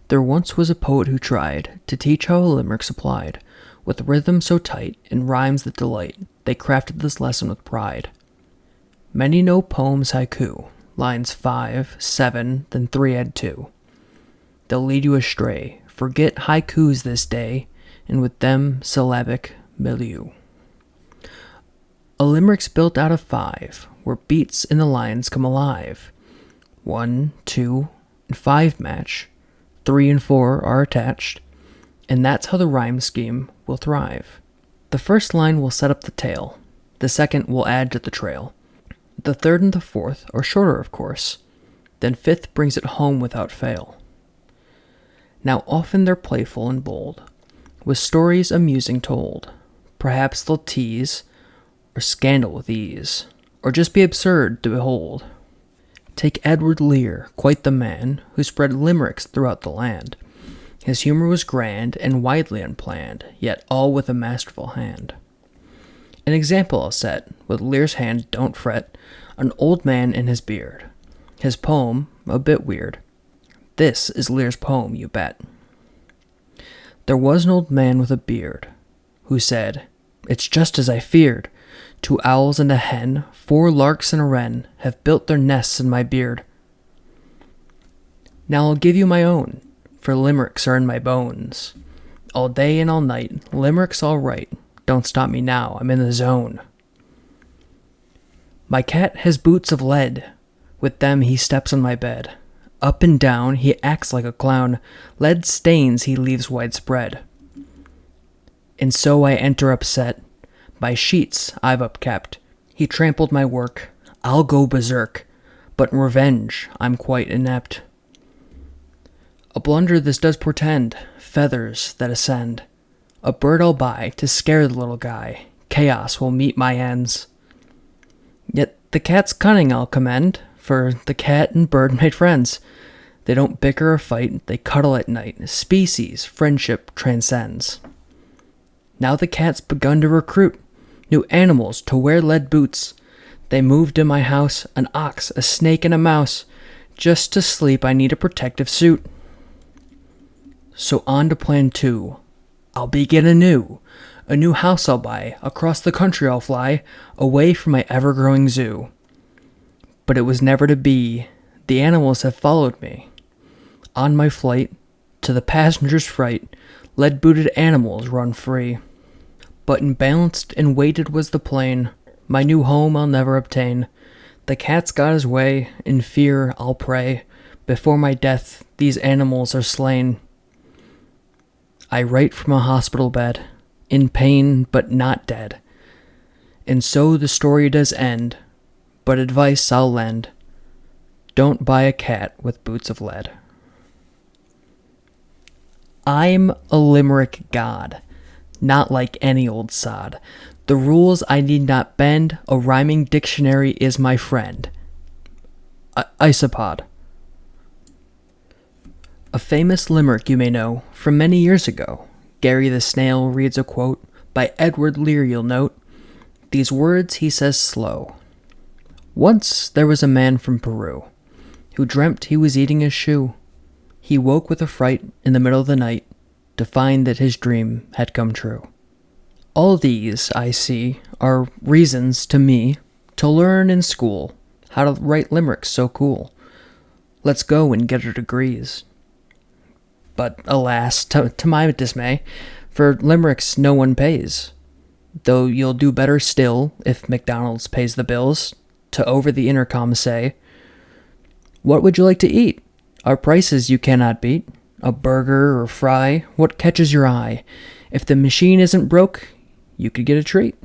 There once was a poet who tried to teach how a limerick's applied. With rhythm so tight and rhymes that delight, they crafted this lesson with pride. Many know poems haiku, lines 5, 7, then 3 add 2. They'll lead you astray, forget haikus this day, and with them syllabic milieu. A limerick's built out of 5, where beats in the lines come alive. 1, 2, and 5 match, 3 and 4 are attached, and that's how the rhyme scheme will thrive. The first line will set up the tale, the second will add to the trail. The third and the fourth are shorter, of course, then fifth brings it home without fail. Now often they're playful and bold, with stories amusing told. Perhaps they'll tease, or scandal with ease, or just be absurd to behold. Take Edward Lear, quite the man who spread limericks throughout the land. His humor was grand and widely unplanned, yet all with a masterful hand. An example I'll set, with Lear's hand, don't fret, an old man and his beard. His poem, a bit weird. This is Lear's poem, you bet. There was an old man with a beard, who said, "It's just as I feared. 2 owls and a hen, 4 larks and a wren, have built their nests in my beard. Now I'll give you my own, for limericks are in my bones. All day and all night, limericks all right. Don't stop me now, I'm in the zone. My cat has boots of lead. With them he steps on my bed. Up and down he acts like a clown. Lead stains he leaves widespread. And so I enter upset. My sheets I've upkept. He trampled my work. I'll go berserk. But in revenge I'm quite inept. A blunder this does portend. Feathers that ascend. A bird I'll buy to scare the little guy. Chaos will meet my ends. Yet the cat's cunning I'll commend, for the cat and bird made friends. They don't bicker or fight, they cuddle at night. Species friendship transcends. Now the cat's begun to recruit new animals to wear lead boots. They moved in my house, an ox, a snake, and a mouse. Just to sleep I need a protective suit. So on to plan 2. I'll begin anew. A new house I'll buy, across the country I'll fly, away from my ever-growing zoo. But it was never to be. The animals have followed me. On my flight, to the passenger's fright, lead-booted animals run free. But imbalanced and weighted was the plane. My new home I'll never obtain. The cat's got his way, in fear I'll pray. Before my death, these animals are slain. I write from a hospital bed, in pain but not dead. And so the story does end, but advice I'll lend. Don't buy a cat with boots of lead. I'm a limerick god, not like any old sod. The rules I need not bend, a rhyming dictionary is my friend. Isopod. A famous limerick you may know from many years ago. Gary the Snail reads a quote by Edward Lear, you'll note. These words he says slow. Once there was a man from Peru who dreamt he was eating a shoe. He woke with a fright in the middle of the night to find that his dream had come true. All these, I see, are reasons to me to learn in school how to write limericks so cool. Let's go and get our degrees. But alas, to my dismay, for limericks no one pays. Though you'll do better still if McDonald's pays the bills, to over the intercom say, "What would you like to eat? Our prices you cannot beat. A burger or fry, what catches your eye? If the machine isn't broke, you could get a treat."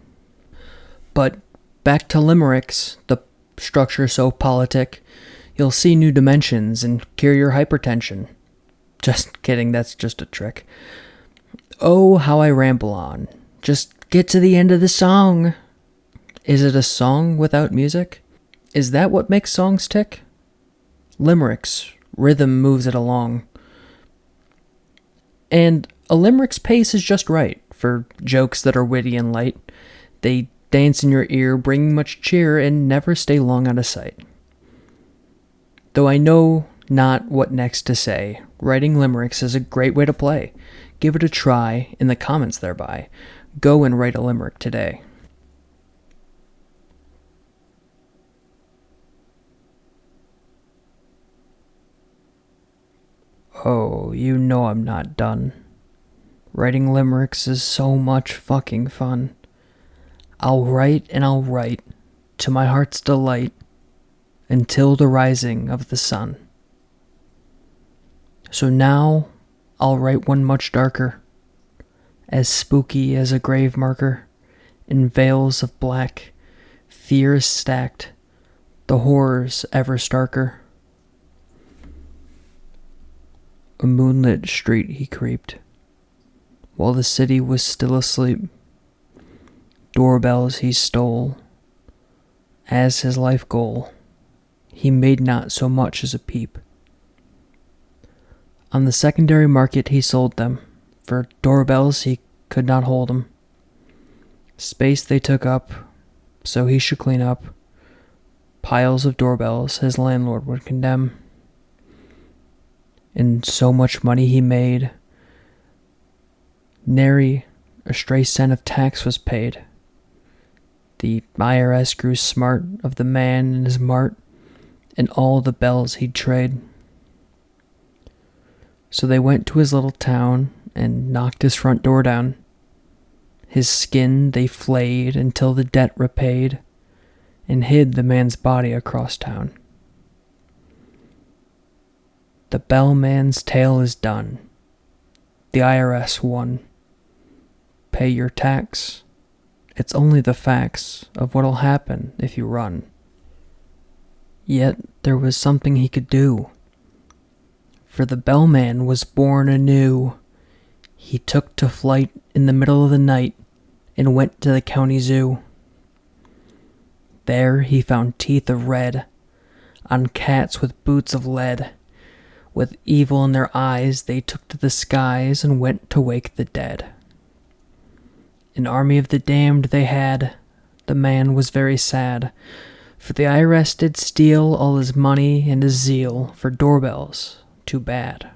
But back to limericks, the structure so politic, you'll see new dimensions and cure your hypertension. Just kidding, that's just a trick. Oh, how I ramble on. Just get to the end of the song. Is it a song without music? Is that what makes songs tick? Limericks, rhythm moves it along. And a limerick's pace is just right for jokes that are witty and light. They dance in your ear, bring much cheer, and never stay long out of sight. Though I know not what next to say, Writing limericks is a great way to play. Give it a try in the comments thereby. Go and write a limerick today. Oh, you know I'm not done. Writing limericks is so much fucking fun. I'll write and I'll write, to my heart's delight, until the rising of the sun. So now, I'll write one much darker, as spooky as a grave marker, in veils of black, fears stacked, the horrors ever starker. A moonlit street he creeped, while the city was still asleep. Doorbells he stole, as his life goal, he made not so much as a peep. On the secondary market he sold them, for doorbells he could not hold 'em. Space they took up, so he should clean up piles of doorbells his landlord would condemn. And so much money he made, nary a stray cent of tax was paid. The IRS grew smart of the man and his mart, and all the bells he'd trade. So they went to his little town and knocked his front door down. His skin they flayed until the debt repaid, and hid the man's body across town. The bellman's tale is done. The IRS won. Pay your tax. It's only the facts of what'll happen if you run. Yet there was something he could do. For the bellman was born anew. He took to flight in the middle of the night and went to the county zoo. There he found teeth of red on cats with boots of lead. With evil in their eyes, they took to the skies and went to wake the dead. An army of the damned they had. The man was very sad, for the IRS did steal all his money and his zeal for doorbells. Too bad.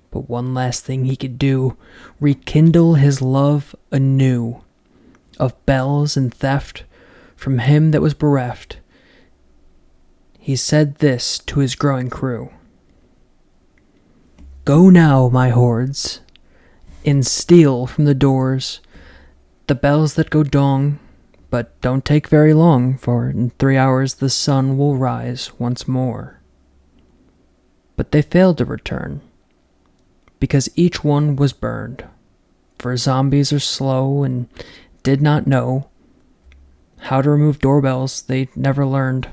But one last thing he could do, rekindle his love anew of bells and theft from him that was bereft. He said this to his growing crew: "Go now, my hordes, and steal from the doors the bells that go dong, but don't take very long, for in 3 hours the sun will rise once more." But they failed to return, because each one was burned, for zombies are slow and did not know how to remove doorbells they never learned.